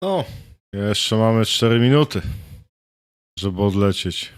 No, jeszcze mamy 4 minuty, żeby odlecieć.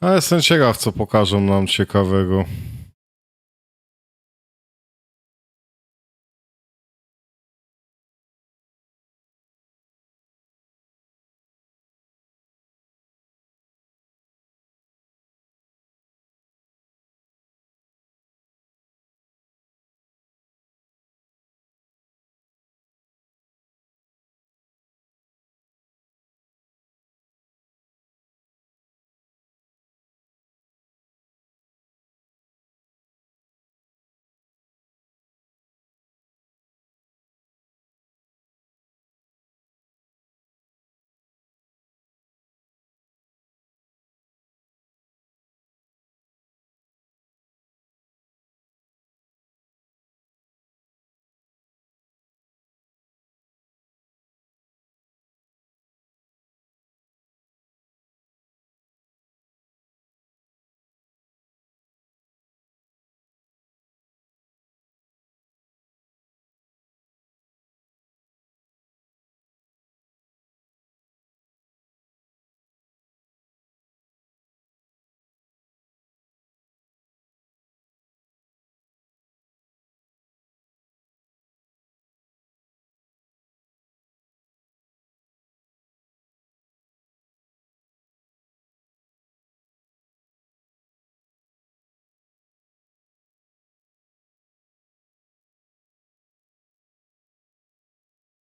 Ale jestem ciekaw, co pokażą nam ciekawego.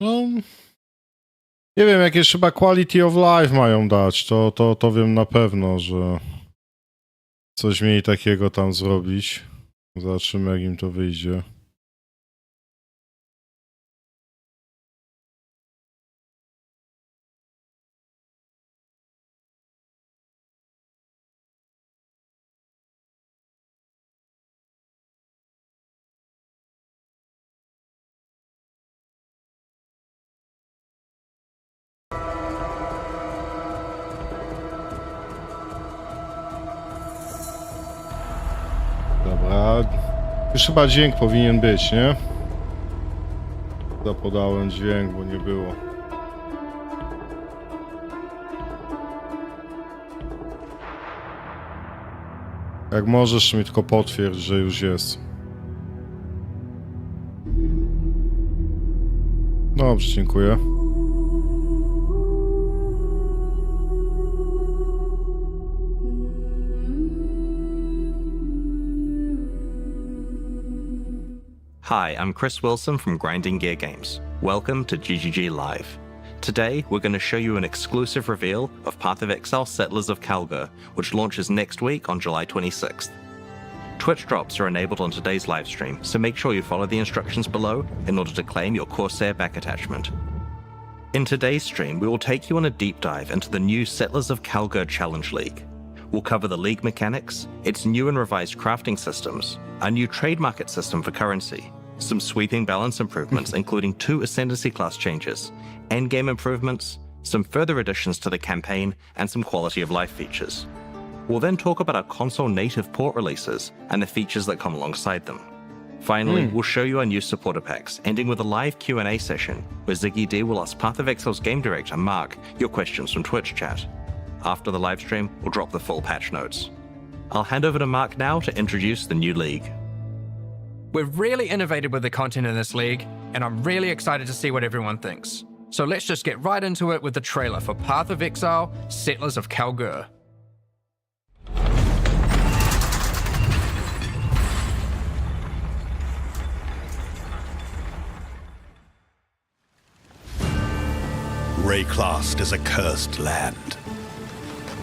No, nie wiem, jakieś chyba quality of life mają dać. To wiem na pewno, że coś mieli takiego tam zrobić. Zobaczymy, jak im to wyjdzie. Dobra. Już chyba dźwięk powinien być, nie? Zapodałem dźwięk, bo nie było. Jak możesz mi tylko potwierdź, że już jest. Dobrze, dziękuję. Hi, I'm Chris Wilson from Grinding Gear Games. Welcome to GGG Live. Today, we're going to show you an exclusive reveal of Path of Exile Settlers of Kalgur, which launches next week on July 26th. Twitch drops are enabled on today's livestream, so make sure you follow the instructions below in order to claim your Corsair back attachment. In today's stream, we will take you on a deep dive into the new Settlers of Kalgur Challenge League. We'll cover the league mechanics, its new and revised crafting systems, a new trade market system for currency, some sweeping balance improvements including 2 Ascendancy class changes, endgame improvements, some further additions to the campaign, and some quality of life features. We'll then talk about our console native port releases and the features that come alongside them. Finally, we'll show you our new supporter packs, ending with a live Q&A session where Ziggy D will ask Path of Exile's game director Mark your questions from Twitch chat. After the livestream, we'll drop the full patch notes. I'll hand over to Mark now to introduce the new league. We've really innovated with the content in this league, and I'm really excited to see what everyone thinks. So let's just get right into it with the trailer for Path of Exile, Settlers of Kalgur. Rayclast is a cursed land.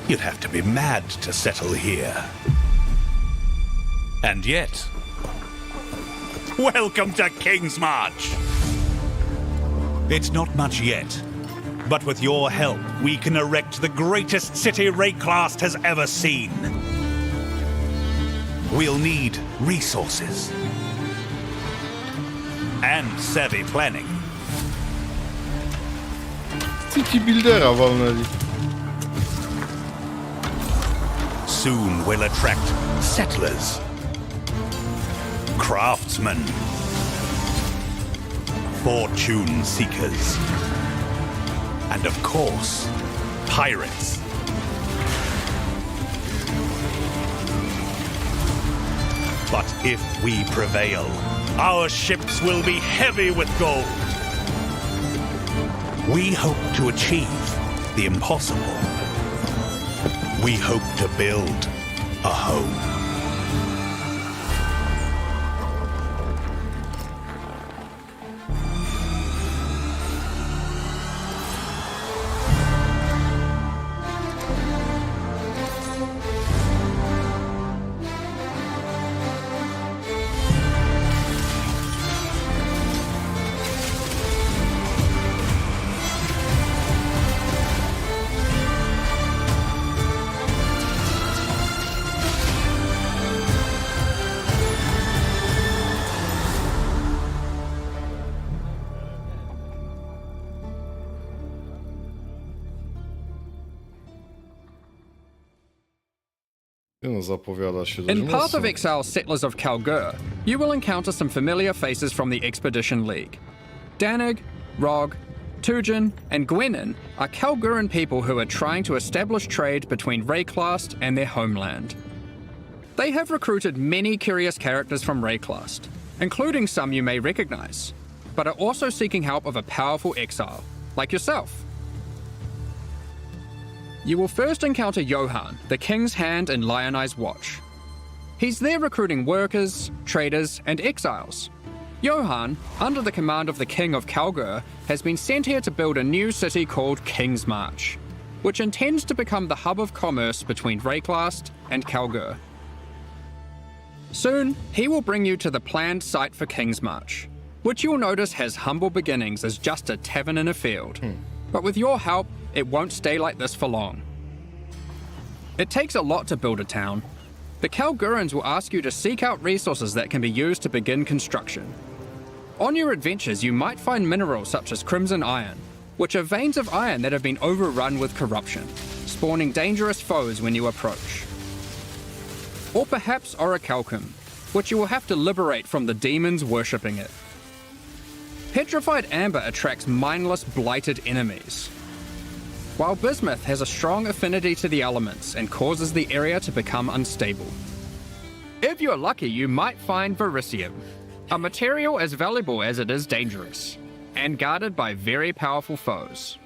You'd have to be mad to settle here. And yet, welcome to King's March! It's not much yet, but with your help, we can erect the greatest city Rayclast has ever seen. We'll need resources and savvy planning. City Buildera walnęli. Soon we'll attract settlers, craftsmen, fortune seekers, and of course, pirates. But if we prevail, our ships will be heavy with gold. We hope to achieve the impossible. We hope to build a home. No, zapowiada się dość In Path mocno. of Exile, Settlers of Kalgur, you will encounter some familiar faces from the Expedition League. Danig, Rog, Tujin, and Gwenin are Kalguran people who are trying to establish trade between Rayclast and their homeland. They have recruited many curious characters from Rayclast, including some you may recognize, but are also seeking help of a powerful exile, like yourself. You will first encounter Johan, the King's Hand in Lionized Watch. He's there recruiting workers, traders, and exiles. Johan, under the command of the King of Kalgur, has been sent here to build a new city called King's March, which intends to become the hub of commerce between Rayclast and Kalgur. Soon, he will bring you to the planned site for King's March, which you'll notice has humble beginnings as just a tavern in a field. But with your help, it won't stay like this for long. It takes a lot to build a town. The Kalgurans will ask you to seek out resources that can be used to begin construction. On your adventures, you might find minerals such as crimson iron, which are veins of iron that have been overrun with corruption, spawning dangerous foes when you approach. Or perhaps orichalcum, which you will have to liberate from the demons worshipping it. Petrified amber attracts mindless, blighted enemies, while bismuth has a strong affinity to the elements and causes the area to become unstable. If you're lucky, you might find vericium, a material as valuable as it is dangerous, and guarded by very powerful foes.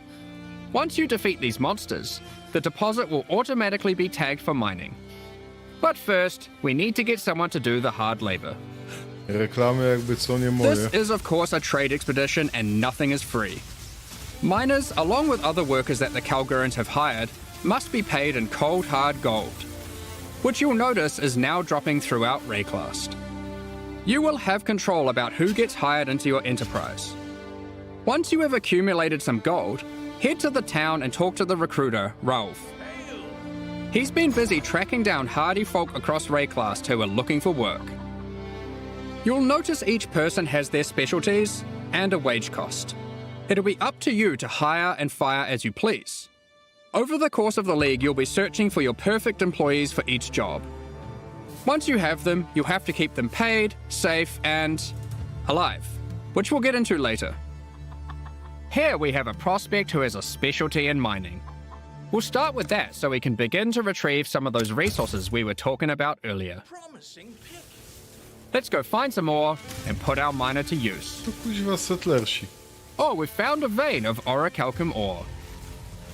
Once you defeat these monsters, the deposit will automatically be tagged for mining. But first, we need to get someone to do the hard labor. Reklamy jakby co nie moje. This is of course a trade expedition and nothing is free. Miners, along with other workers that the Kalgurans have hired, must be paid in cold hard gold, which you'll notice is now dropping throughout Rayclast. You will have control about who gets hired into your enterprise. Once you have accumulated some gold, head to the town and talk to the recruiter, Rauf. He's been busy tracking down hardy folk across Rayclast who are looking for work. You'll notice each person has their specialties and a wage cost. It'll be up to you to hire and fire as you please. Over the course of the League, you'll be searching for your perfect employees for each job. Once you have them, you'll have to keep them paid, safe, and alive, which we'll get into later. Here we have a prospect who has a specialty in mining. We'll start with that so we can begin to retrieve some of those resources we were talking about earlier. Let's go find some more and put our miner to use. To kuźwa settlersi. Oh, we've found a vein of orichalcum ore.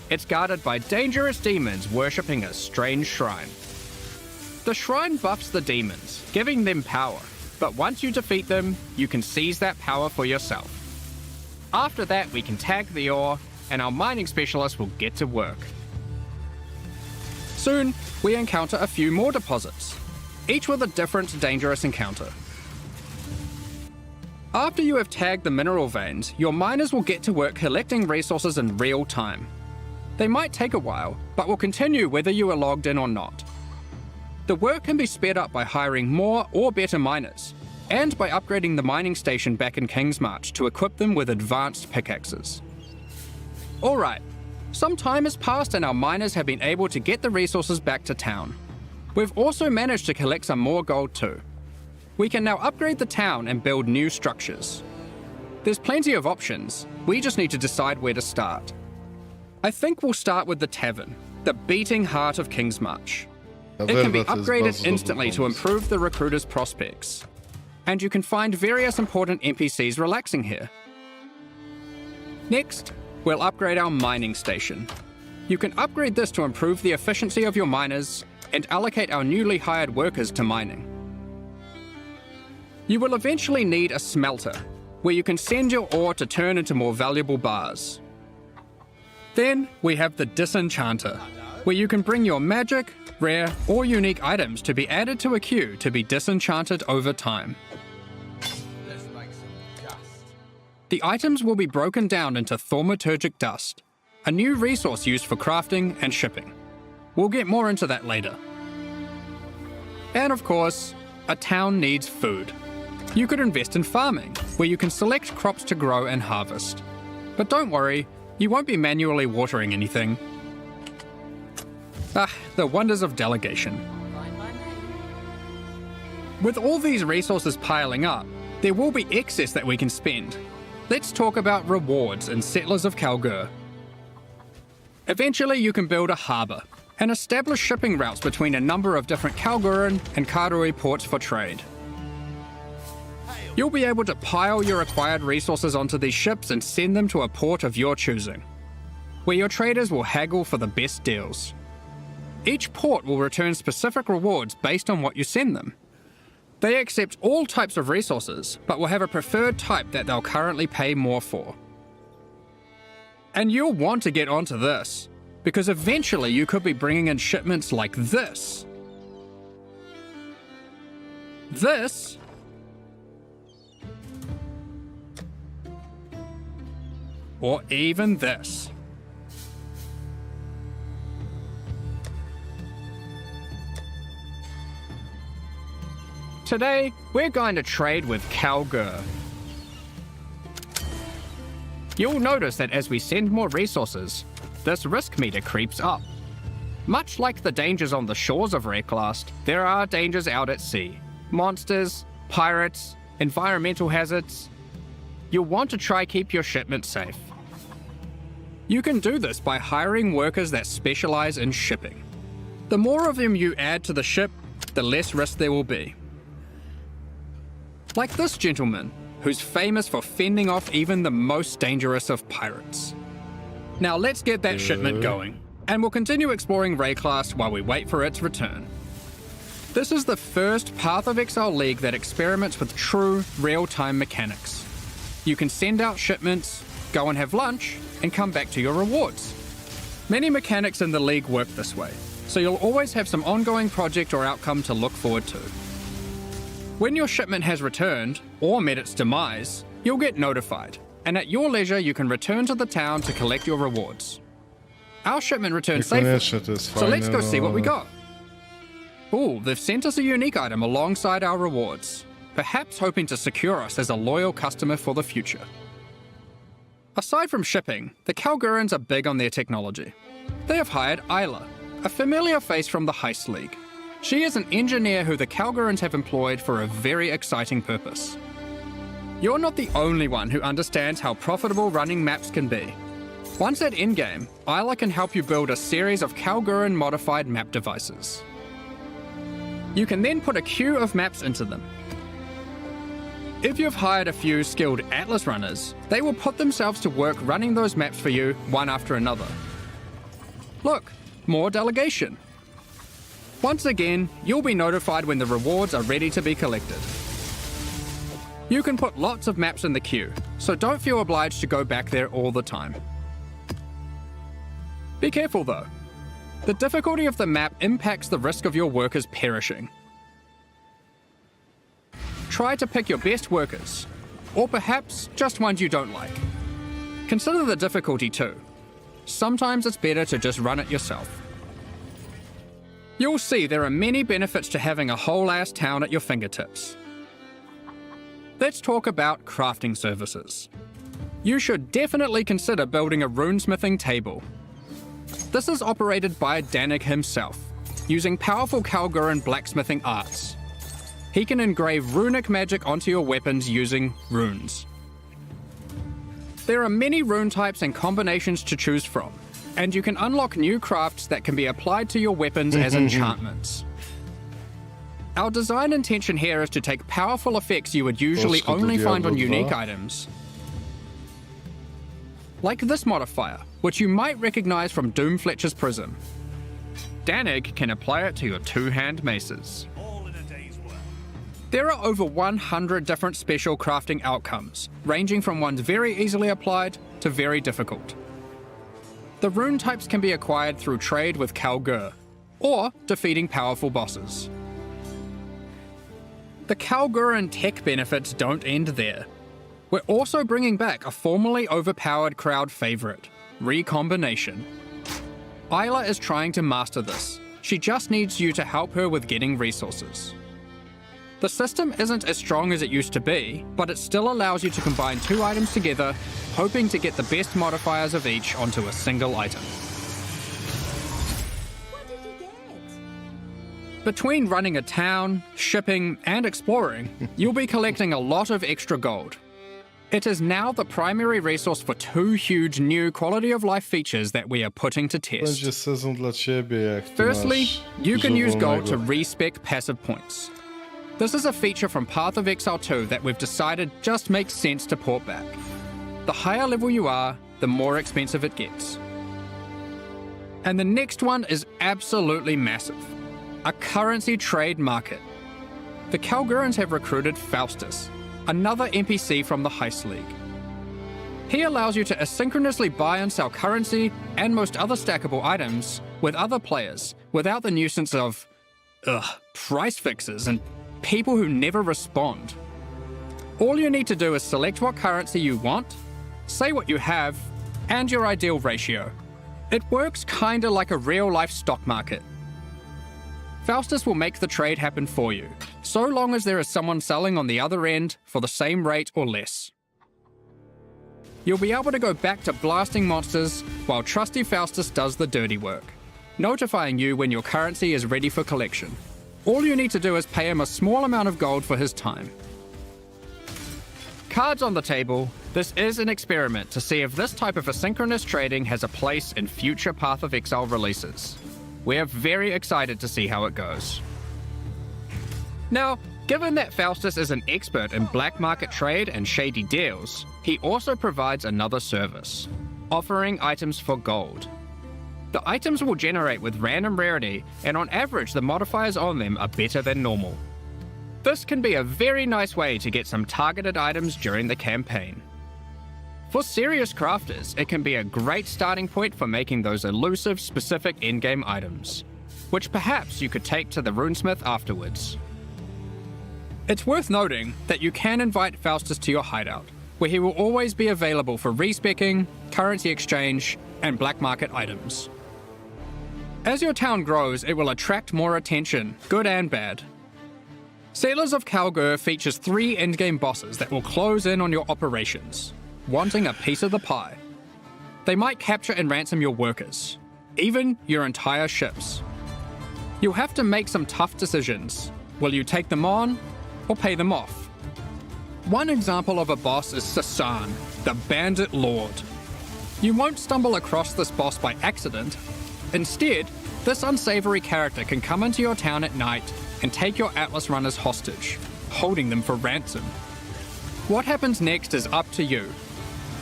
It's guarded by dangerous demons worshipping a strange shrine. The shrine buffs the demons, giving them power, but once you defeat them, you can seize that power for yourself. After that, we can tag the ore, and our mining specialist will get to work. Soon, we encounter a few more deposits, each with a different dangerous encounter. After you have tagged the mineral veins, your miners will get to work collecting resources in real time. They might take a while, but will continue whether you are logged in or not. The work can be sped up by hiring more or better miners, and by upgrading the mining station back in Kingsmarch to equip them with advanced pickaxes. Alright, some time has passed and our miners have been able to get the resources back to town. We've also managed to collect some more gold too. We can now upgrade the town and build new structures. There's plenty of options, we just need to decide where to start. I think we'll start with the tavern, the beating heart of Kingsmarch. It can be upgraded instantly to improve the recruiter's prospects. And you can find various important NPCs relaxing here. Next, we'll upgrade our mining station. You can upgrade this to improve the efficiency of your miners and allocate our newly hired workers to mining. You will eventually need a smelter, where you can send your ore to turn into more valuable bars. Then we have the Disenchanter, where you can bring your magic, rare, or unique items to be added to a queue to be disenchanted over time. The items will be broken down into thaumaturgic dust, a new resource used for crafting and shipping. We'll get more into that later. And of course, a town needs food. You could invest in farming, where you can select crops to grow and harvest. But don't worry, you won't be manually watering anything. The wonders of delegation. With all these resources piling up, there will be excess that we can spend. Let's talk about rewards in Settlers of Kalgur. Eventually, you can build a harbour and establish shipping routes between a number of different Kalguran and Karui ports for trade. You'll be able to pile your acquired resources onto these ships and send them to a port of your choosing, where your traders will haggle for the best deals. Each port will return specific rewards based on what you send them. They accept all types of resources, but will have a preferred type that they'll currently pay more for. And you'll want to get onto this, because eventually you could be bringing in shipments like this. This. Or even this. Today, we're going to trade with Kalgur. You'll notice that as we send more resources, this risk meter creeps up. Much like the dangers on the shores of Wrecklast, there are dangers out at sea. Monsters, pirates, environmental hazards. You'll want to try keep your shipment safe. You can do this by hiring workers that specialize in shipping. The more of them you add to the ship, the less risk there will be. Like this gentleman, who's famous for fending off even the most dangerous of pirates. Now let's get that shipment going, and we'll continue exploring Wrecklast while we wait for its return. This is the first Path of Exile League that experiments with true, real-time mechanics. You can send out shipments, go and have lunch, and come back to your rewards. Many mechanics in the League work this way, so you'll always have some ongoing project or outcome to look forward to. When your shipment has returned, or met its demise, you'll get notified, and at your leisure you can return to the town to collect your rewards. Our shipment returned safely, so let's go see what we got. Ooh, they've sent us a unique item alongside our rewards, perhaps hoping to secure us as a loyal customer for the future. Aside from shipping, the Kalgurans are big on their technology. They have hired Isla, a familiar face from the Heist League. She is an engineer who the Kalgurans have employed for a very exciting purpose. You're not the only one who understands how profitable running maps can be. Once at endgame, Isla can help you build a series of Kalguran modified map devices. You can then put a queue of maps into them. If you've hired a few skilled Atlas runners, they will put themselves to work running those maps for you one after another. Look, more delegation. Once again, you'll be notified when the rewards are ready to be collected. You can put lots of maps in the queue, so don't feel obliged to go back there all the time. Be careful though. The difficulty of the map impacts the risk of your workers perishing. Try to pick your best workers, or perhaps just ones you don't like. Consider the difficulty too. Sometimes it's better to just run it yourself. You'll see there are many benefits to having a whole-ass town at your fingertips. Let's talk about crafting services. You should definitely consider building a runesmithing table. This is operated by Danig himself, using powerful Kalguran blacksmithing arts. He can engrave runic magic onto your weapons using runes. There are many rune types and combinations to choose from, and you can unlock new crafts that can be applied to your weapons as enchantments. Our design intention here is to take powerful effects you would usually only find on unique items, like this modifier, which you might recognize from Doomfletcher's Prism. Danig can apply it to your two-hand maces. There are over 100 different special crafting outcomes, ranging from ones very easily applied to very difficult. The rune types can be acquired through trade with Kalgur, or defeating powerful bosses. The Kalguran tech benefits don't end there. We're also bringing back a formerly overpowered crowd favorite, Recombination. Isla is trying to master this. She just needs you to help her with getting resources. The system isn't as strong as it used to be, but it still allows you to combine two items together, hoping to get the best modifiers of each onto a single item. What did he get? Between running a town, shipping, and exploring, you'll be collecting a lot of extra gold. It is now the primary resource for two huge new quality of life features that we are putting to test. Będzie sezon dla ciebie, jak ty Firstly, masz you can dużo use gold to wolnego. respec passive points. This is a feature from Path of Exile 2 that we've decided just makes sense to port back. The higher level you are, the more expensive it gets. And the next one is absolutely massive. A currency trade market. The Kalgurans have recruited Faustus, another NPC from the Heist League. He allows you to asynchronously buy and sell currency and most other stackable items with other players without the nuisance of, price fixes and people who never respond. All you need to do is select what currency you want, say what you have, and your ideal ratio. It works kinda like a real-life stock market. Faustus will make the trade happen for you, so long as there is someone selling on the other end for the same rate or less. You'll be able to go back to blasting monsters while trusty Faustus does the dirty work, notifying you when your currency is ready for collection. All you need to do is pay him a small amount of gold for his time. Cards on the table, this is an experiment to see if this type of asynchronous trading has a place in future Path of Exile releases. We're very excited to see how it goes. Now, given that Faustus is an expert in black market trade and shady deals, he also provides another service, offering items for gold. The items will generate with random rarity, and on average the modifiers on them are better than normal. This can be a very nice way to get some targeted items during the campaign. For serious crafters, it can be a great starting point for making those elusive, specific endgame items, which perhaps you could take to the runesmith afterwards. It's worth noting that you can invite Faustus to your hideout, where he will always be available for respecking, currency exchange, and black market items. As your town grows, it will attract more attention, good and bad. Settlers of Kalgur features 3 endgame bosses that will close in on your operations, wanting a piece of the pie. They might capture and ransom your workers, even your entire ships. You'll have to make some tough decisions. Will you take them on, or pay them off? One example of a boss is Sasan, the Bandit Lord. You won't stumble across this boss by accident. Instead, this unsavory character can come into your town at night and take your Atlas runners hostage, holding them for ransom. What happens next is up to you.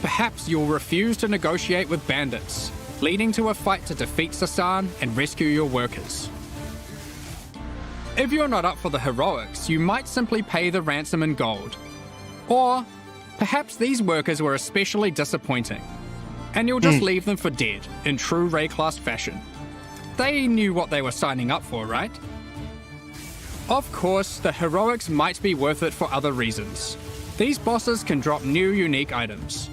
Perhaps you'll refuse to negotiate with bandits, leading to a fight to defeat Sasan and rescue your workers. If you're not up for the heroics, you might simply pay the ransom in gold. Or perhaps these workers were especially disappointing, and you'll just leave them for dead in true Ray class fashion. They knew what they were signing up for, right? Of course, the heroics might be worth it for other reasons. These bosses can drop new unique items.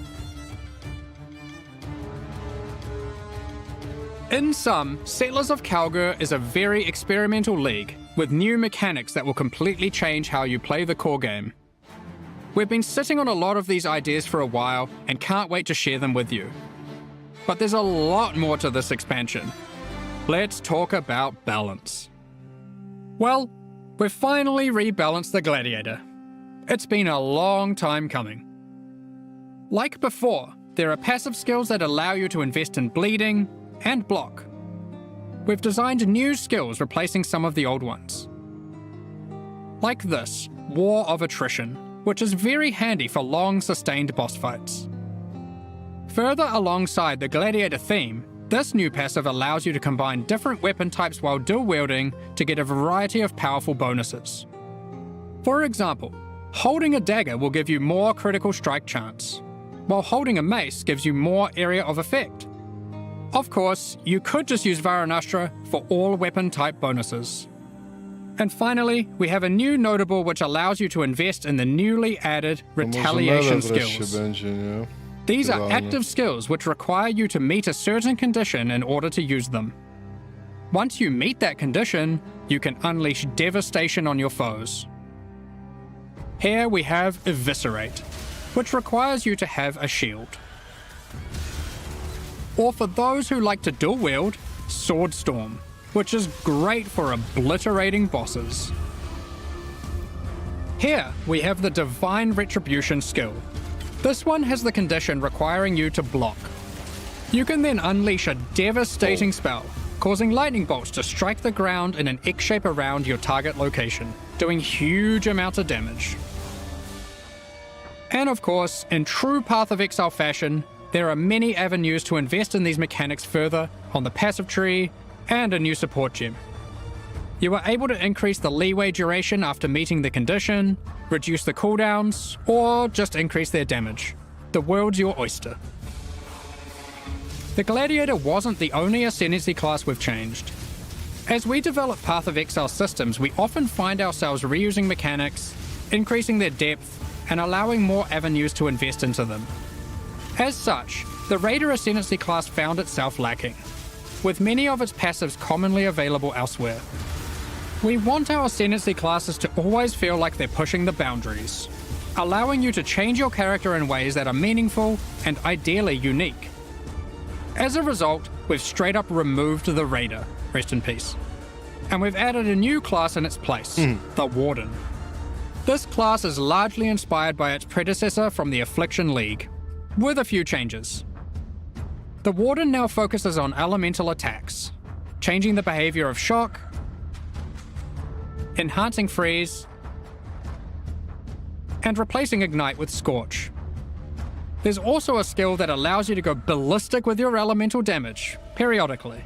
In sum, Settlers of Kalgur is a very experimental league with new mechanics that will completely change how you play the core game. We've been sitting on a lot of these ideas for a while and can't wait to share them with you. But there's a lot more to this expansion. Let's talk about balance. Well, we've finally rebalanced the Gladiator. It's been a long time coming. Like before, there are passive skills that allow you to invest in bleeding and block. We've designed new skills replacing some of the old ones. Like this, War of Attrition, which is very handy for long sustained boss fights. Further alongside the Gladiator theme, this new passive allows you to combine different weapon types while dual wielding to get a variety of powerful bonuses. For example, holding a dagger will give you more critical strike chance, while holding a mace gives you more area of effect. Of course, you could just use Varanastra for all weapon type bonuses. And finally, we have a new notable which allows you to invest in the newly added retaliation skills. These are active skills which require you to meet a certain condition in order to use them. Once you meet that condition, you can unleash devastation on your foes. Here we have Eviscerate, which requires you to have a shield. Or for those who like to dual wield, Sword Storm, which is great for obliterating bosses. Here we have the Divine Retribution skill. This one has the condition requiring you to block. You can then unleash a devastating spell, causing lightning bolts to strike the ground in an X shape around your target location, doing huge amounts of damage. And of course, in true Path of Exile fashion, there are many avenues to invest in these mechanics further on the passive tree and a new support gem. You are able to increase the leeway duration after meeting the condition, reduce the cooldowns, or just increase their damage. The world's your oyster. The Gladiator wasn't the only Ascendancy class we've changed. As we develop Path of Exile systems, we often find ourselves reusing mechanics, increasing their depth, and allowing more avenues to invest into them. As such, the Raider Ascendancy class found itself lacking, with many of its passives commonly available elsewhere. We want our Ascendancy classes to always feel like they're pushing the boundaries, allowing you to change your character in ways that are meaningful and ideally unique. As a result, we've straight up removed the Raider, rest in peace, and we've added a new class in its place, the Warden. This class is largely inspired by its predecessor from the Affliction League, with a few changes. The Warden now focuses on elemental attacks, changing the behavior of Shock, enhancing Freeze, and replacing Ignite with Scorch. There's also a skill that allows you to go ballistic with your elemental damage, periodically.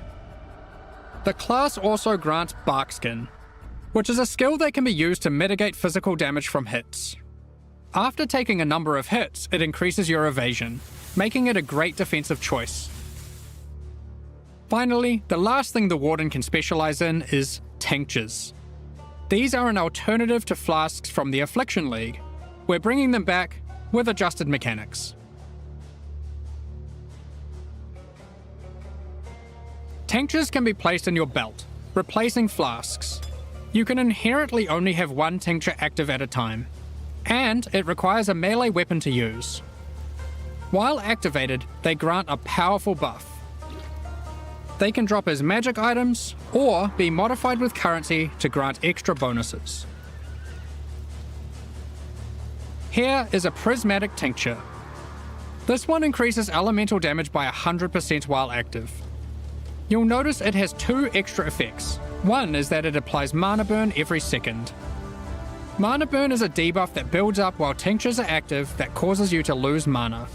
The class also grants Barkskin, which is a skill that can be used to mitigate physical damage from hits. After taking a number of hits, it increases your evasion, making it a great defensive choice. Finally, the last thing the Warden can specialize in is tinctures. These are an alternative to flasks from the Affliction League. We're bringing them back with adjusted mechanics. Tinctures can be placed in your belt, replacing flasks. You can inherently only have one tincture active at a time, and it requires a melee weapon to use. While activated, they grant a powerful buff. They can drop as magic items, or be modified with currency to grant extra bonuses. Here is a Prismatic Tincture. This one increases elemental damage by 100% while active. You'll notice it has two extra effects. One is that it applies mana burn every second. Mana Burn is a debuff that builds up while tinctures are active that causes you to lose mana,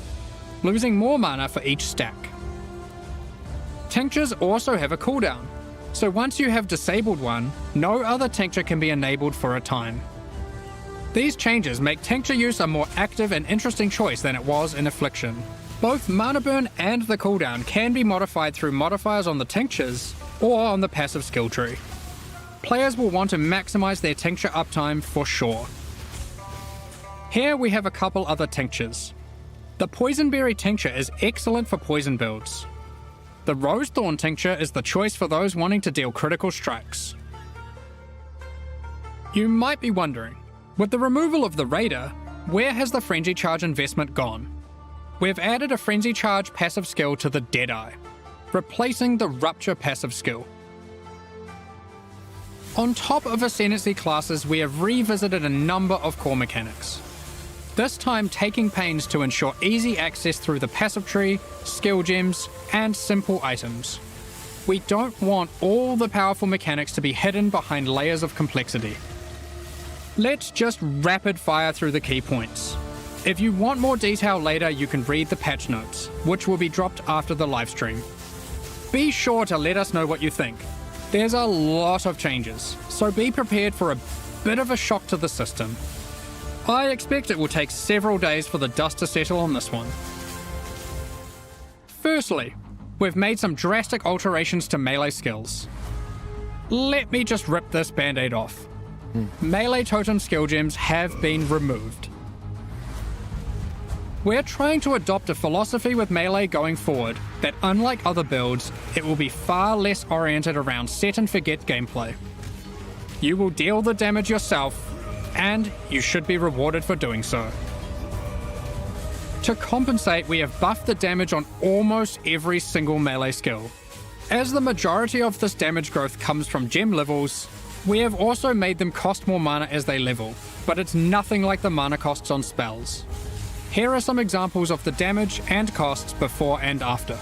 losing more mana for each stack. Tinctures also have a cooldown, so once you have disabled one, no other tincture can be enabled for a time. These changes make tincture use a more active and interesting choice than it was in Affliction. Both Mana Burn and the cooldown can be modified through modifiers on the tinctures or on the passive skill tree. Players will want to maximize their tincture uptime for sure. Here we have a couple other tinctures. The Poisonberry tincture is excellent for poison builds. The Rosethorn tincture is the choice for those wanting to deal critical strikes. You might be wondering, with the removal of the Raider, where has the Frenzy Charge investment gone? We've added a Frenzy Charge passive skill to the Deadeye, replacing the Rupture passive skill. On top of Ascendancy classes, we have revisited a number of core mechanics. This time taking pains to ensure easy access through the passive tree, skill gems, and simple items. We don't want all the powerful mechanics to be hidden behind layers of complexity. Let's just rapid fire through the key points. If you want more detail later, you can read the patch notes, which will be dropped after the livestream. Be sure to let us know what you think. There's a lot of changes, so be prepared for a bit of a shock to the system. I expect it will take several days for the dust to settle on this one. Firstly, we've made some drastic alterations to melee skills. Let me just rip this band-aid off. Melee totem skill gems have been removed. We're trying to adopt a philosophy with melee going forward that, unlike other builds, it will be far less oriented around set and forget gameplay. You will deal the damage yourself, and you should be rewarded for doing so. To compensate, we have buffed the damage on almost every single melee skill. As the majority of this damage growth comes from gem levels, we have also made them cost more mana as they level, but it's nothing like the mana costs on spells. Here are some examples of the damage and costs before and after.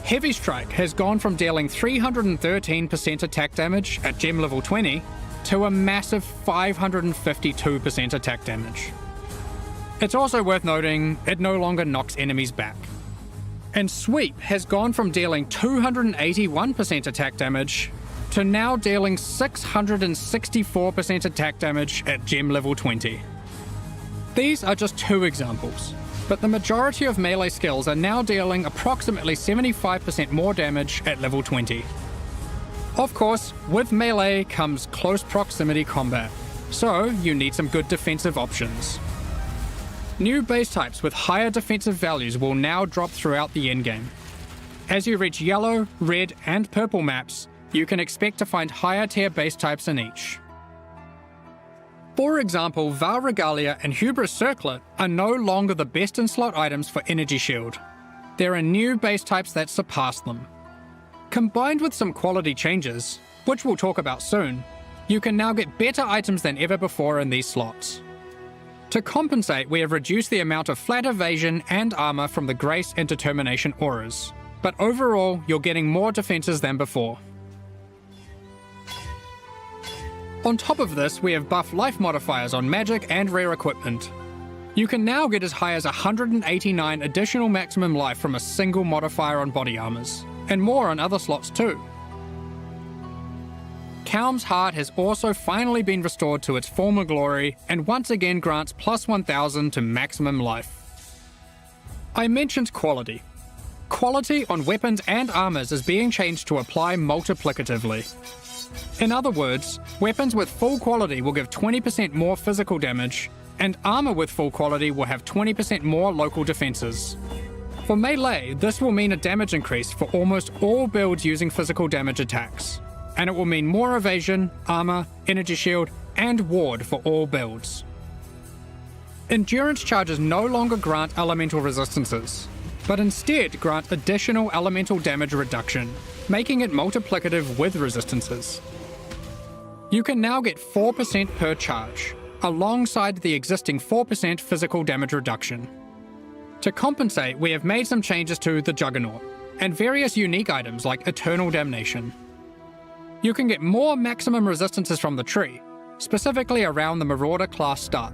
Heavy Strike has gone from dealing 313% attack damage at gem level 20 to a massive 552% attack damage. It's also worth noting it no longer knocks enemies back. And Sweep has gone from dealing 281% attack damage to now dealing 664% attack damage at gem level 20. These are just two examples, but the majority of melee skills are now dealing approximately 75% more damage at level 20. Of course, with melee comes close proximity combat, so you need some good defensive options. New base types with higher defensive values will now drop throughout the endgame. As you reach yellow, red, and purple maps, you can expect to find higher tier base types in each. For example, Val Regalia and Hubris Circlet are no longer the best in slot items for Energy Shield. There are new base types that surpass them. Combined with some quality changes, which we'll talk about soon, you can now get better items than ever before in these slots. To compensate, we have reduced the amount of flat evasion and armor from the Grace and Determination auras, but overall, you're getting more defenses than before. On top of this, we have buffed life modifiers on magic and rare equipment. You can now get as high as 189 additional maximum life from a single modifier on body armors, and more on other slots too. Kaum's Heart has also finally been restored to its former glory and once again grants plus 1000 to maximum life. I mentioned quality. Quality on weapons and armors is being changed to apply multiplicatively. In other words, weapons with full quality will give 20% more physical damage, and armor with full quality will have 20% more local defenses. For melee, this will mean a damage increase for almost all builds using physical damage attacks, and it will mean more evasion, armor, energy shield, and ward for all builds. Endurance charges no longer grant elemental resistances, but instead grant additional elemental damage reduction, making it multiplicative with resistances. You can now get 4% per charge, alongside the existing 4% physical damage reduction. To compensate, we have made some changes to the Juggernaut, and various unique items like Eternal Damnation. You can get more maximum resistances from the tree, specifically around the Marauder class start.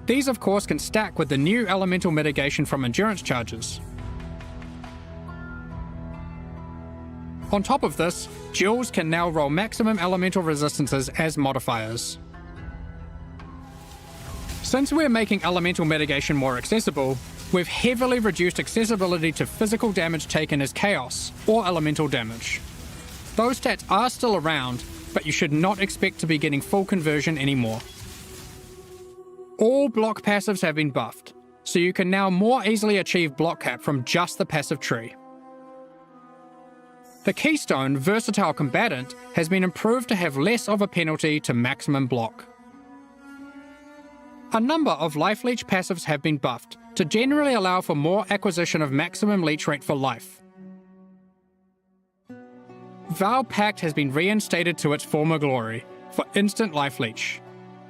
These of course can stack with the new elemental mitigation from endurance charges. On top of this, duels can now roll maximum elemental resistances as modifiers. Since we're making elemental mitigation more accessible, we've heavily reduced accessibility to physical damage taken as chaos or elemental damage. Those stats are still around, but you should not expect to be getting full conversion anymore. All block passives have been buffed, so you can now more easily achieve block cap from just the passive tree. The Keystone Versatile Combatant has been improved to have less of a penalty to maximum block. A number of Life Leech passives have been buffed to generally allow for more acquisition of maximum leech rate for life. Vow Pact has been reinstated to its former glory for instant Life Leech,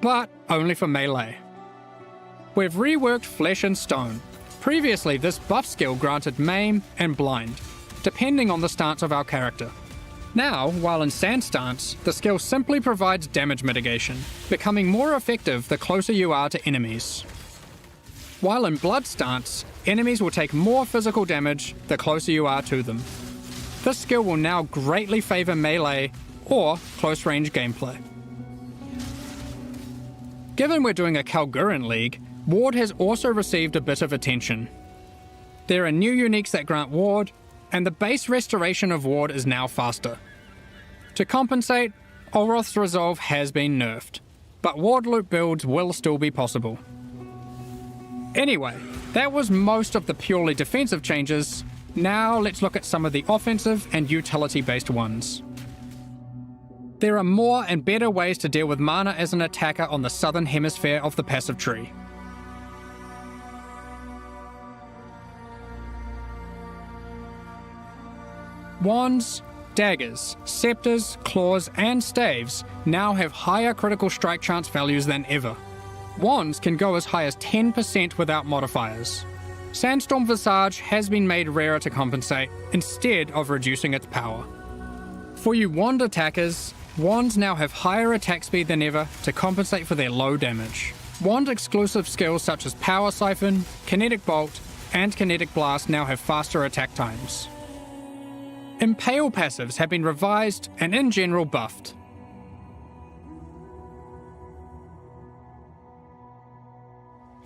but only for melee. We've reworked Flesh and Stone. Previously, this buff skill granted Maim and Blind, depending on the stance of our character. Now, while in Sand stance, the skill simply provides damage mitigation, becoming more effective the closer you are to enemies. While in Blood stance, enemies will take more physical damage the closer you are to them. This skill will now greatly favour melee or close range gameplay. Given we're doing a Kalguran League, Ward has also received a bit of attention. There are new uniques that grant Ward, and the base restoration of Ward is now faster. To compensate, Olroth's Resolve has been nerfed, but Ward loop builds will still be possible. Anyway, that was most of the purely defensive changes. Now let's look at some of the offensive and utility-based ones. There are more and better ways to deal with mana as an attacker on the southern hemisphere of the passive tree. Wands, daggers, scepters, claws, and staves now have higher critical strike chance values than ever. Wands can go as high as 10% without modifiers. Sandstorm Visage has been made rarer to compensate, instead of reducing its power. For you wand attackers, wands now have higher attack speed than ever to compensate for their low damage. Wand exclusive skills such as Power Siphon, Kinetic Bolt, and Kinetic Blast now have faster attack times. Impale passives have been revised and in general buffed.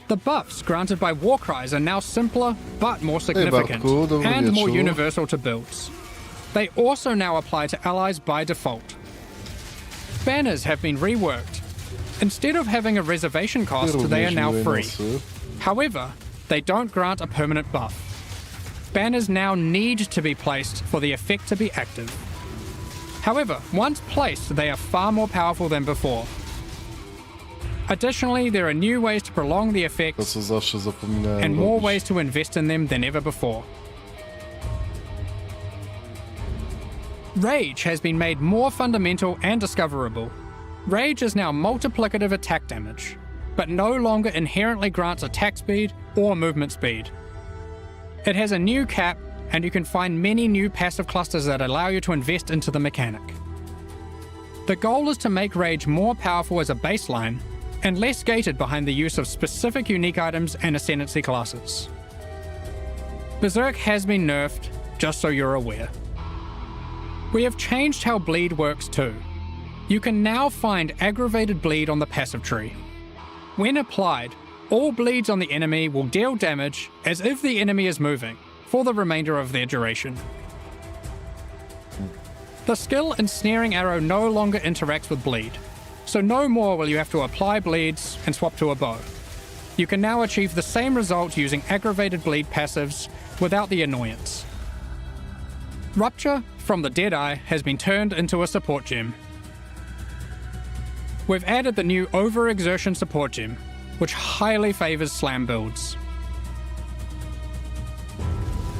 The buffs granted by Warcries are now simpler but more significant Bartku, dobry and more wieczór. universal to builds. They also now apply to allies by default. Banners have been reworked. Instead of having a reservation cost, they are now free. However, they don't grant a permanent buff. Banners now need to be placed for the effect to be active. However, once placed, they are far more powerful than before. Additionally, there are new ways to prolong the To effects co zawsze zapominałem and more robić. ways to invest in them than ever before. Rage has been made more fundamental and discoverable. Rage is now multiplicative attack damage, but no longer inherently grants attack speed or movement speed. It has a new cap, and you can find many new passive clusters that allow you to invest into the mechanic. The goal is to make Rage more powerful as a baseline, and less gated behind the use of specific unique items and ascendancy classes. Berserk has been nerfed, just so you're aware. We have changed how bleed works too. You can now find aggravated bleed on the passive tree. When applied, all bleeds on the enemy will deal damage as if the enemy is moving, for the remainder of their duration. The skill Ensnaring Arrow no longer interacts with bleed, so no more will you have to apply bleeds and swap to a bow. You can now achieve the same result using aggravated bleed passives without the annoyance. Rupture from the Deadeye has been turned into a support gem. We've added the new Overexertion support gem, which highly favours slam builds.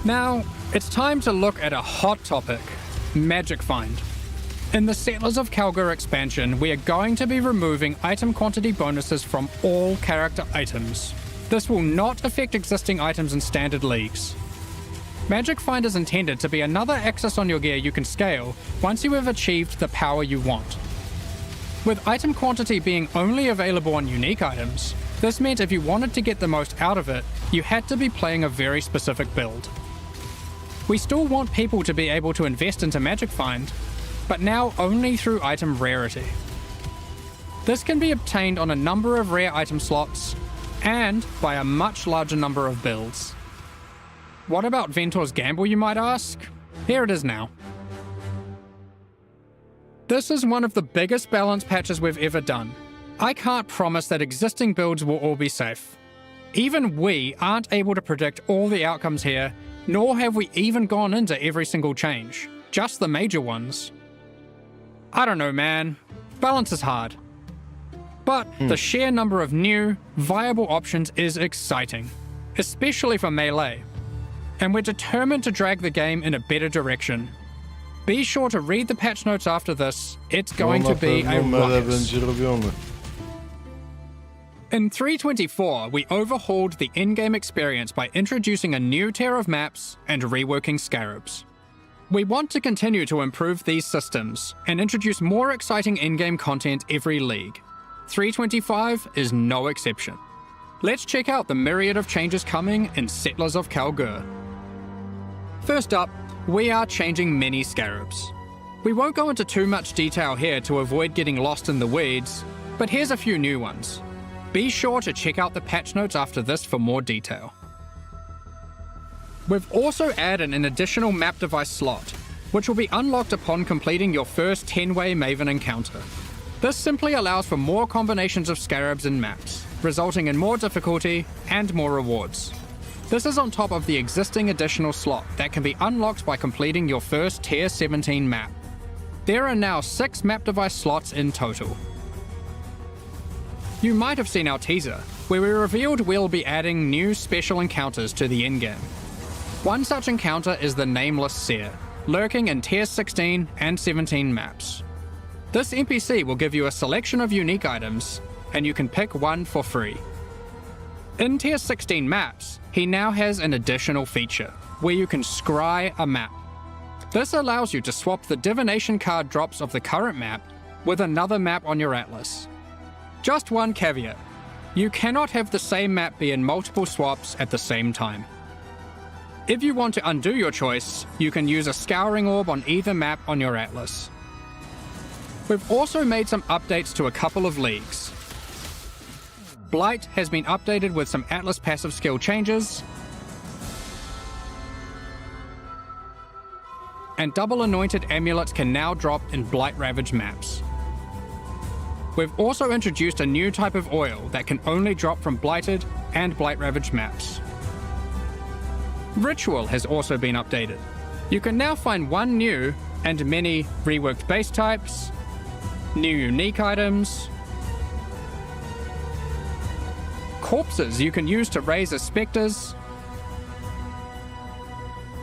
Now, it's time to look at a hot topic, Magic Find. In the Settlers of Kalgur expansion, we are going to be removing item quantity bonuses from all character items. This will not affect existing items in standard leagues. Magic Find is intended to be another axis on your gear you can scale once you have achieved the power you want. With item quantity being only available on unique items, this meant if you wanted to get the most out of it, you had to be playing a very specific build. We still want people to be able to invest into Magic Find, but now only through item rarity. This can be obtained on a number of rare item slots, and by a much larger number of builds. What about Ventor's Gamble, you might ask? Here it is now. This is one of the biggest balance patches we've ever done. I can't promise that existing builds will all be safe. Even we aren't able to predict all the outcomes here, nor have we even gone into every single change, just the major ones. I don't know, man. Balance is hard. But the sheer number of new, viable options is exciting, especially for Melee. And we're determined to drag the game in a better direction. Be sure to read the patch notes after this, it's going to be a ruckus. In 3.24, we overhauled the in-game experience by introducing a new tier of maps and reworking scarabs. We want to continue to improve these systems and introduce more exciting in-game content every league. 3.25 is no exception. Let's check out the myriad of changes coming in Settlers of Kalgur. First up, we are changing many scarabs. We won't go into too much detail here to avoid getting lost in the weeds, but here's a few new ones. Be sure to check out the patch notes after this for more detail. We've also added an additional map device slot, which will be unlocked upon completing your first 10-way Maven encounter. This simply allows for more combinations of scarabs and maps, resulting in more difficulty and more rewards. This is on top of the existing additional slot that can be unlocked by completing your first Tier 17 map. There are now 6 map device slots in total. You might have seen our teaser, where we revealed we'll be adding new special encounters to the endgame. One such encounter is the Nameless Seer, lurking in Tier 16 and 17 maps. This NPC will give you a selection of unique items, and you can pick one for free. In Tier 16 maps, he now has an additional feature, where you can scry a map. This allows you to swap the divination card drops of the current map with another map on your atlas. Just one caveat, you cannot have the same map be in multiple swaps at the same time. If you want to undo your choice, you can use a scouring orb on either map on your atlas. We've also made some updates to a couple of leagues. Blight has been updated with some atlas passive skill changes, and double anointed amulets can now drop in Blight Ravaged maps. We've also introduced a new type of oil that can only drop from Blighted and Blight Ravaged maps. Ritual has also been updated. You can now find one new and many reworked base types, new unique items, corpses you can use to raise as spectres,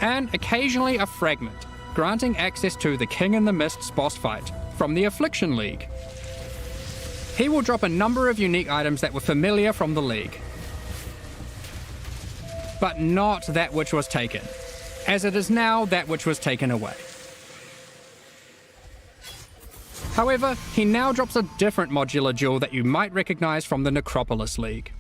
and occasionally a fragment, granting access to the King in the Mist's boss fight from the Affliction League. He will drop a number of unique items that were familiar from the league, but not that which was taken, as it is now that which was taken away. However, he now drops a different modular jewel that you might recognize from the Necropolis League.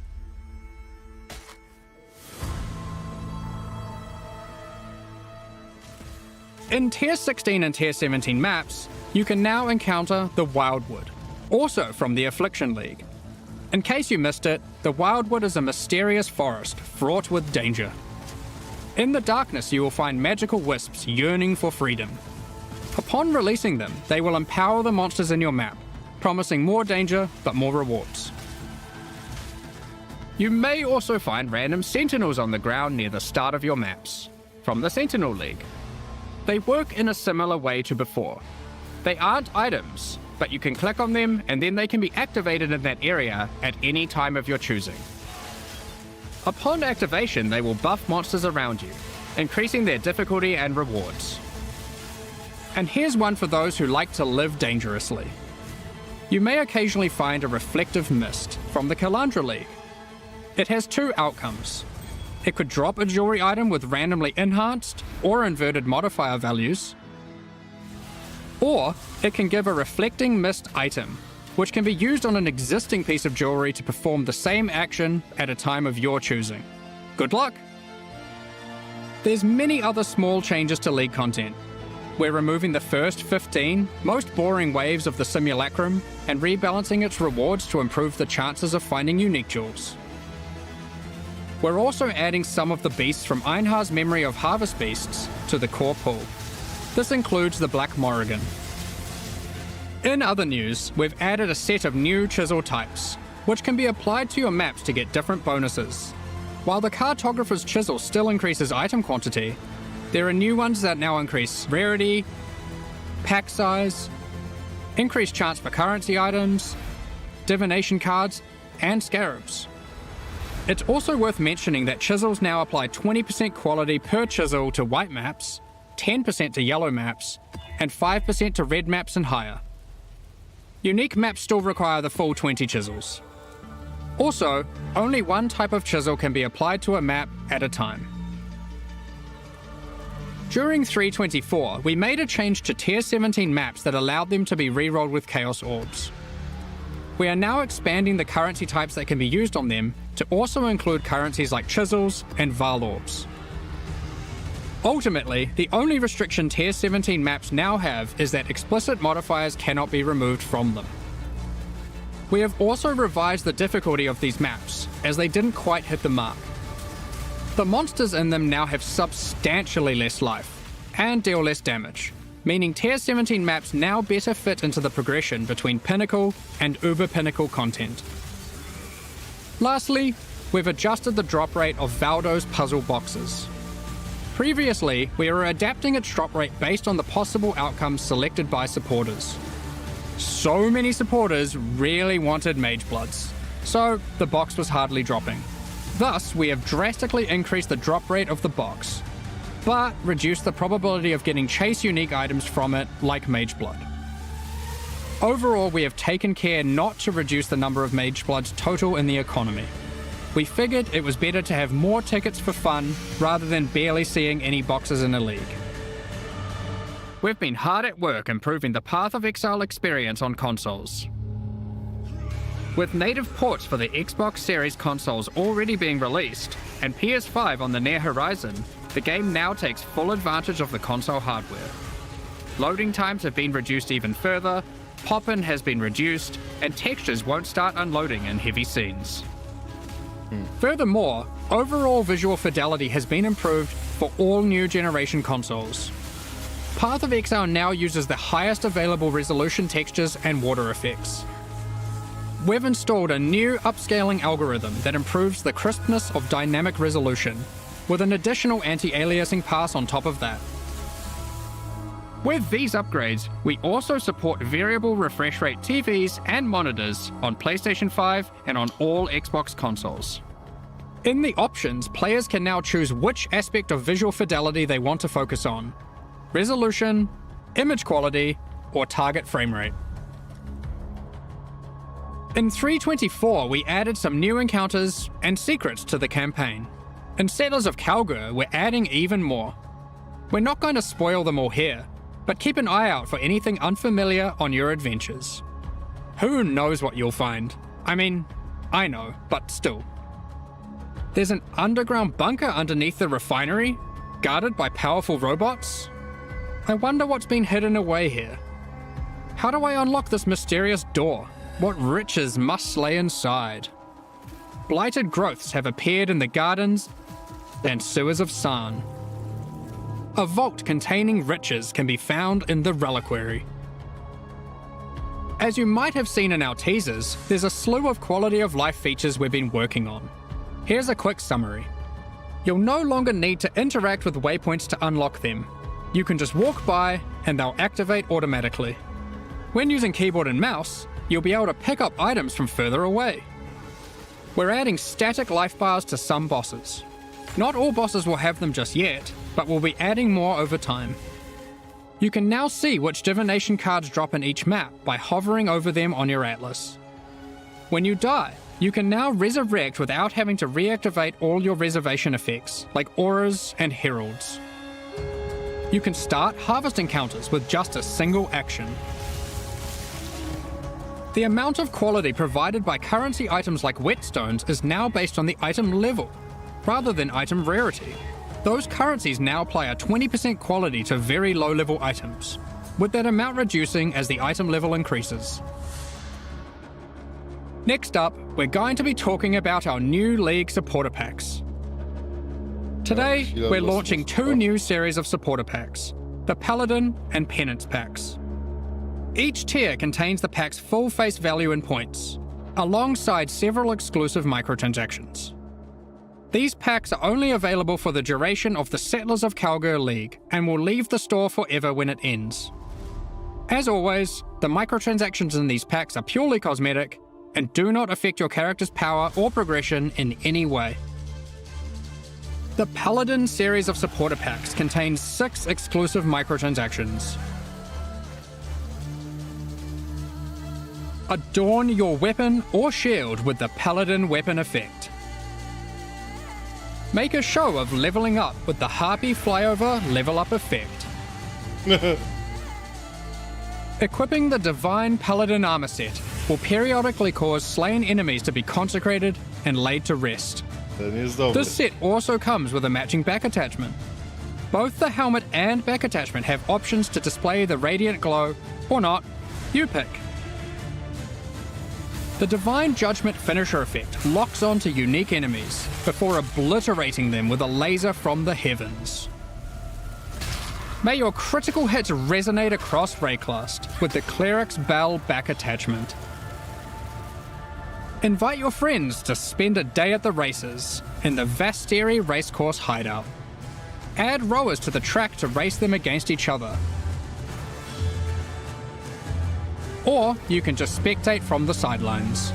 In Tier 16 and Tier 17 maps, you can now encounter the Wildwood, also from the Affliction League. In case you missed it, the Wildwood is a mysterious forest fraught with danger. In the darkness you will find magical wisps yearning for freedom. Upon releasing them, they will empower the monsters in your map, promising more danger but more rewards. You may also find random sentinels on the ground near the start of your maps, from the Sentinel League. They work in a similar way to before. They aren't items, but you can click on them and then they can be activated in that area at any time of your choosing. Upon activation, they will buff monsters around you, increasing their difficulty and rewards. And here's one for those who like to live dangerously. You may occasionally find a reflective mist from the Kalandra League. It has 2 outcomes. It could drop a jewelry item with randomly enhanced or inverted modifier values, or it can give a reflecting mist item, which can be used on an existing piece of jewelry to perform the same action at a time of your choosing. Good luck! There's many other small changes to League content. We're removing the first 15 most boring waves of the simulacrum and rebalancing its rewards to improve the chances of finding unique jewels. We're also adding some of the beasts from Einhar's Memory of Harvest Beasts to the core pool. This includes the Black Morrigan. In other news, we've added a set of new chisel types, which can be applied to your maps to get different bonuses. While the Cartographer's Chisel still increases item quantity, there are new ones that now increase rarity, pack size, increased chance for currency items, divination cards, and scarabs. It's also worth mentioning that chisels now apply 20% quality per chisel to white maps, 10% to yellow maps, and 5% to red maps and higher. Unique maps still require the full 20 chisels. Also, only one type of chisel can be applied to a map at a time. During 3.24, we made a change to Tier 17 maps that allowed them to be rerolled with Chaos Orbs. We are now expanding the currency types that can be used on them to also include currencies like chisels and Val Orbs. Ultimately, the only restriction Tier 17 maps now have is that explicit modifiers cannot be removed from them. We have also revised the difficulty of these maps, as they didn't quite hit the mark. The monsters in them now have substantially less life, and deal less damage, meaning Tier 17 maps now better fit into the progression between Pinnacle and Uber Pinnacle content. Lastly, we've adjusted the drop rate of Valdo's puzzle boxes. Previously, we were adapting its drop rate based on the possible outcomes selected by supporters. So many supporters really wanted Mage Bloods, so the box was hardly dropping. Thus, we have drastically increased the drop rate of the box, but reduced the probability of getting chase unique items from it, like Mage Blood. Overall, we have taken care not to reduce the number of Mage Bloods total in the economy. We figured it was better to have more tickets for fun, rather than barely seeing any boxes in a league. We've been hard at work improving the Path of Exile experience on consoles. With native ports for the Xbox Series consoles already being released, and PS5 on the near horizon, the game now takes full advantage of the console hardware. Loading times have been reduced even further, pop-in has been reduced, and textures won't start unloading in heavy scenes. Furthermore, overall visual fidelity has been improved for all new generation consoles. Path of Exile now uses the highest available resolution textures and water effects. We've installed a new upscaling algorithm that improves the crispness of dynamic resolution, with an additional anti-aliasing pass on top of that. With these upgrades, we also support variable refresh rate TVs and monitors on PlayStation 5 and on all Xbox consoles. In the options, players can now choose which aspect of visual fidelity they want to focus on: resolution, image quality, or target frame rate. In 3.24, we added some new encounters and secrets to the campaign. In Settlers of Calgur, we're adding even more. We're not going to spoil them all here, but keep an eye out for anything unfamiliar on your adventures. Who knows what you'll find? I mean, I know, but still. There's an underground bunker underneath the refinery, guarded by powerful robots. I wonder what's been hidden away here. How do I unlock this mysterious door? What riches must lay inside? Blighted growths have appeared in the gardens and sewers of Sarn. A vault containing riches can be found in the reliquary. As you might have seen in our teasers, there's a slew of quality of life features we've been working on. Here's a quick summary. You'll no longer need to interact with waypoints to unlock them. You can just walk by and they'll activate automatically. When using keyboard and mouse, you'll be able to pick up items from further away. We're adding static life bars to some bosses. Not all bosses will have them just yet, but we'll be adding more over time. You can now see which divination cards drop in each map by hovering over them on your atlas. When you die, you can now resurrect without having to reactivate all your reservation effects, like auras and heralds. You can start harvest encounters with just a single action. The amount of quality provided by currency items like whetstones is now based on the item level, rather than item rarity. Those currencies now apply a 20% quality to very low level items, with that amount reducing as the item level increases. Next up, we're going to be talking about our new League supporter packs. Today, we're launching 2 new series of supporter packs, the Paladin and Penance packs. Each tier contains the pack's full face value in points, alongside several exclusive microtransactions. These packs are only available for the duration of the Settlers of Kalgur League and will leave the store forever when it ends. As always, the microtransactions in these packs are purely cosmetic and do not affect your character's power or progression in any way. The Paladin series of supporter packs contains 6 exclusive microtransactions. Adorn your weapon or shield with the Paladin weapon effect. Make a show of leveling up with the Harpy Flyover level up effect. Equipping the Divine Paladin armor set will periodically cause slain enemies to be consecrated and laid to rest. This set also comes with a matching back attachment. Both the helmet and back attachment have options to display the radiant glow, or not, you pick. The Divine Judgment finisher effect locks onto unique enemies before obliterating them with a laser from the heavens. May your critical hits resonate across Rayclast with the Cleric's Bell back attachment. Invite your friends to spend a day at the races in the Vasteri Racecourse hideout. Add rowers to the track to race them against each other. Or you can just spectate from the sidelines.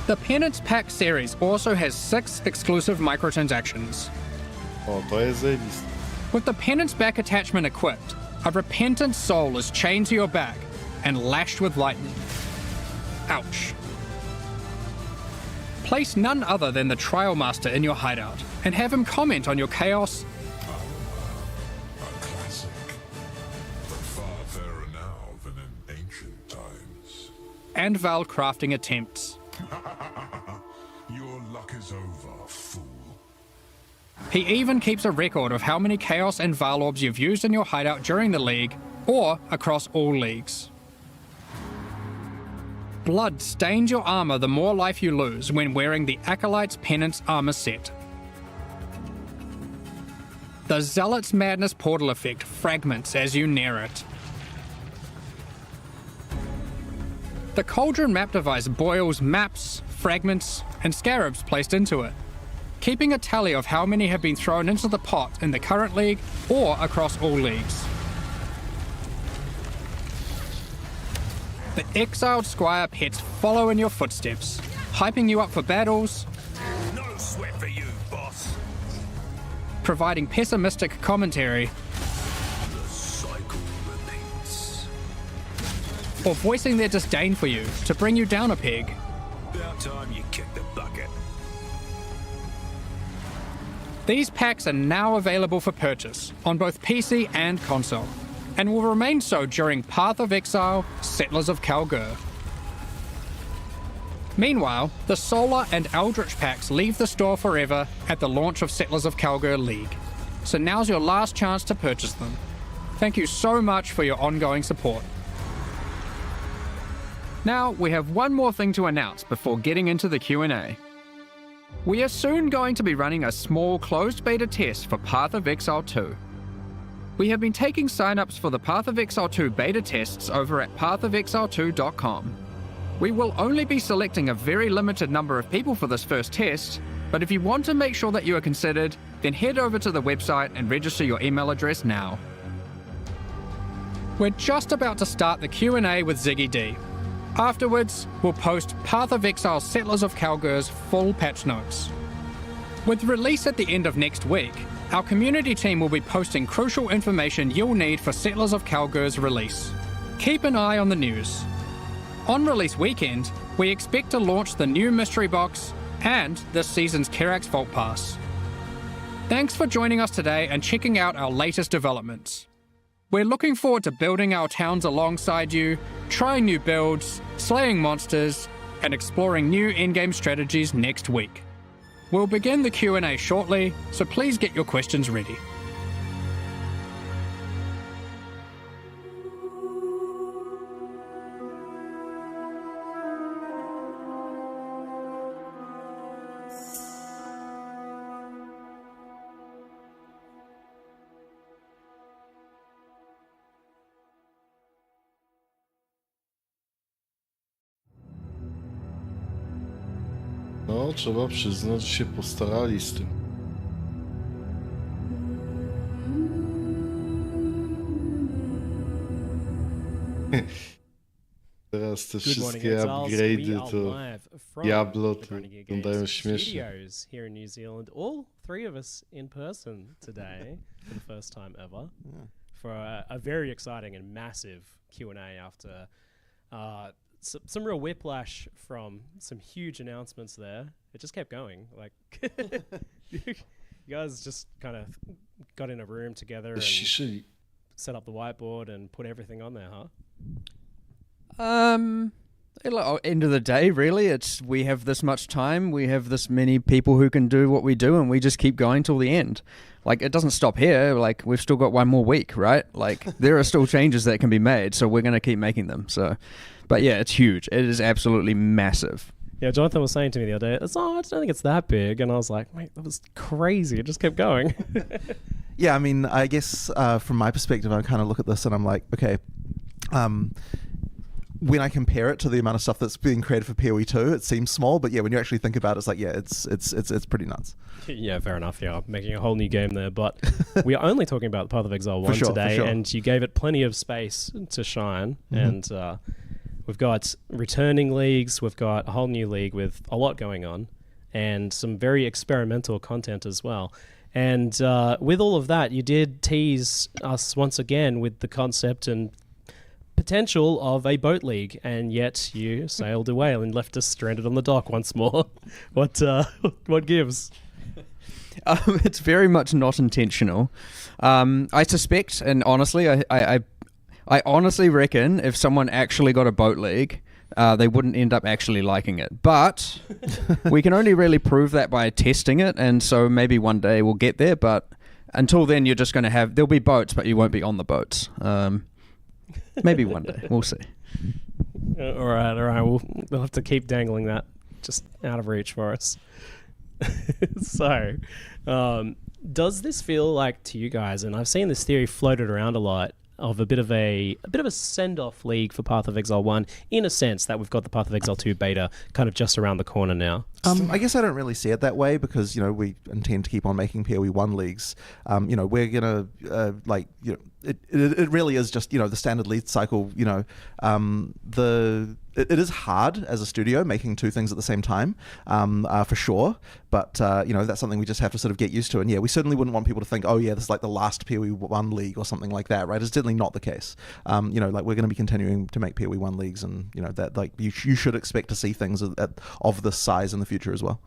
The Penance Pack series also has 6 exclusive microtransactions. O, to jest zajebiste. With the Penance back attachment equipped, a repentant soul is chained to your back and lashed with lightning. Ouch. Place none other than the Trial Master in your hideout and have him comment on your chaos and Val crafting attempts. Your luck is over, fool. He even keeps a record of how many Chaos and Val orbs you've used in your hideout during the league, or across all leagues. Blood stains your armor the more life you lose when wearing the Acolyte's Penance armor set. The Zealot's Madness portal effect fragments as you near it. The Cauldron map device boils maps, fragments, and scarabs placed into it, keeping a tally of how many have been thrown into the pot in the current league or across all leagues. The Exiled Squire pets follow in your footsteps, hyping you up for battles, No sweat for you, boss. providing pessimistic commentary, The cycle repeats. or voicing their disdain for you to bring you down a peg. About time you kicked the bucket. These packs are now available for purchase on both PC and console, and will remain so during Path of Exile, Settlers of Kalgur. Meanwhile, the Solar and Eldritch packs leave the store forever at the launch of Settlers of Kalgur League, so now's your last chance to purchase them. Thank you so much for your ongoing support. Now, we have one more thing to announce before getting into the Q&A. We are soon going to be running a small closed beta test for Path of Exile 2. We have been taking signups for the Path of Exile 2 beta tests over at pathofexile2.com. We will only be selecting a very limited number of people for this first test, but if you want to make sure that you are considered, then head over to the website and register your email address now. We're just about to start the Q&A with Ziggy D. Afterwards, we'll post Path of Exile Settlers of Kalgur's full patch notes. With release at the end of next week, our community team will be posting crucial information you'll need for Settlers of Kalgur's release. Keep an eye on the news. On release weekend, we expect to launch the new mystery box and this season's Kerax Vault Pass. Thanks for joining us today and checking out our latest developments. We're looking forward to building our towns alongside you, trying new builds, slaying monsters, and exploring new in-game strategies next week. We'll begin the Q&A shortly, so please get your questions ready. No, trzeba przyznać, że się postarali z tym. Teraz te Good morning, wszystkie Exiles. We upgrade'y are to live from Diablo the to Grinding Gear wyglądają Games śmiesznie. Studios here in New Zealand. All three of us in person today for the first time ever for a very exciting and massive Q&A after some real whiplash from some huge announcements there. It just kept going. Like you guys just kind of got in a room together and Ściszyli. set up the whiteboard and put everything on there, huh? End of the day, really, it's we have this much time, we have this many people who can do what we do, and we just keep going till the end. Like, it doesn't stop here. Like, we've still got one more week, right? Like, there are still changes that can be made, so we're going to keep making them. So, but yeah, it's huge. It is absolutely massive. Yeah, Jonathan was saying to me the other day, I don't think it's that big. And I was like, mate, that was crazy. It just kept going. Yeah, I mean, I guess from my perspective, I kind of look at this and I'm like, okay, when I compare it to the amount of stuff that's being created for PoE 2, it seems small, but yeah, when you actually think about it, it's like, yeah, it's pretty nuts. Yeah, fair enough. Yeah, making a whole new game there. But we are only talking about Path of Exile 1 For sure, today, for sure. and you gave it plenty of space to shine. And we've got returning leagues, we've got a whole new league with a lot going on, and some very experimental content as well. And with all of that, you did tease us once again with the concept and potential of a boat league, and yet you sailed away and left us stranded on the dock once more. What gives? It's very much not intentional. I suspect, and honestly, I honestly reckon if someone actually got a boat league, they wouldn't end up actually liking it. But we can only really prove that by testing it, and so maybe one day we'll get there. But until then, you're just going to there'll be boats, but you won't be on the boats. Maybe one day. We'll see. All right. We'll have to keep dangling that just out of reach for us. So, does this feel like to you guys? And I've seen this theory floated around a lot of a bit of a send-off league for Path of Exile 1, in a sense that we've got the Path of Exile 2 beta kind of just around the corner now. I guess I don't really see it that way because, we intend to keep on making PoE 1 leagues. We're going to, it really is just, the standard lead cycle, it is hard as a studio making two things at the same time, for sure. But, that's something we just have to sort of get used to. And yeah, we certainly wouldn't want people to think, oh yeah, this is like the last PoE 1 league or something like that, right? It's definitely not the case. We're going to be continuing to make PoE 1 leagues and, that like you should expect to see things of this size in the future as well.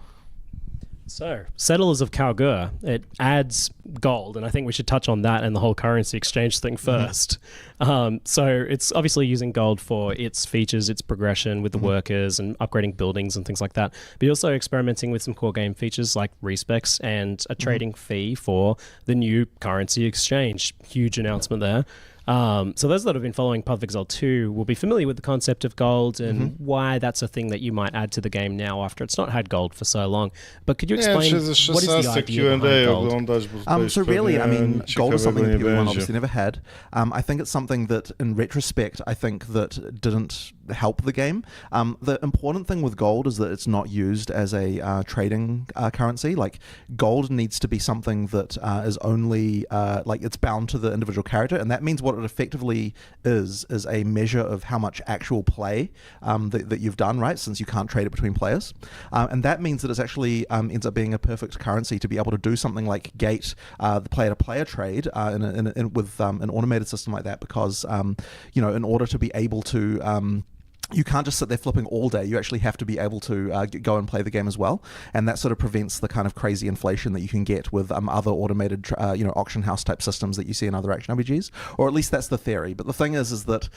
So, Settlers of Kalgur, it adds gold, and I think we should touch on that and the whole currency exchange thing first. So, it's obviously using gold for its features, its progression with the workers and upgrading buildings and things like that. But you're also experimenting with some core game features like respecs and a trading fee for the new currency exchange. Huge announcement there. So those that have been following Path of Exile 2 will be familiar with the concept of gold and why that's a thing that you might add to the game now after it's not had gold for so long. But could you explain what is the idea behind gold? So really, I mean, gold is something that PoE 1 obviously never had. I think it's something that, in retrospect, I think that didn't help the game. The important thing with gold is that it's not used as a trading currency. Like, gold needs to be something that is only, it's bound to the individual character, and that means what it effectively is a measure of how much actual play that you've done, right? Since you can't trade it between players, and that means that it's actually ends up being a perfect currency to be able to do something like gate the player-to-player trade with an automated system like that, because in order to be able to you can't just sit there flipping all day. You actually have to be able to go and play the game as well, and that sort of prevents the kind of crazy inflation that you can get with other automated, auction house type systems that you see in other action RPGs, or at least that's the theory. But the thing is that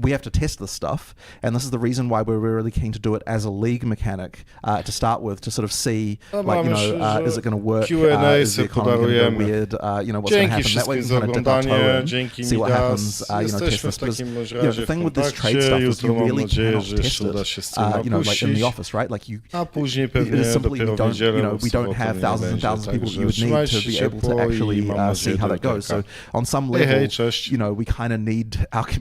we have to test this stuff, and this is the reason why we're really keen to do it as a league mechanic to start with, to sort of see, is it going to work? Is the economy going to go weird? What's going to happen? That way we can kind of dip our toe in, see what happens. Test this because the thing with this trade stuff is you really cannot test it, like in the office, right? Like you, it is simply we don't have thousands and thousands of people that you would need to be able to actually see how that goes. So on some level, we kind of need our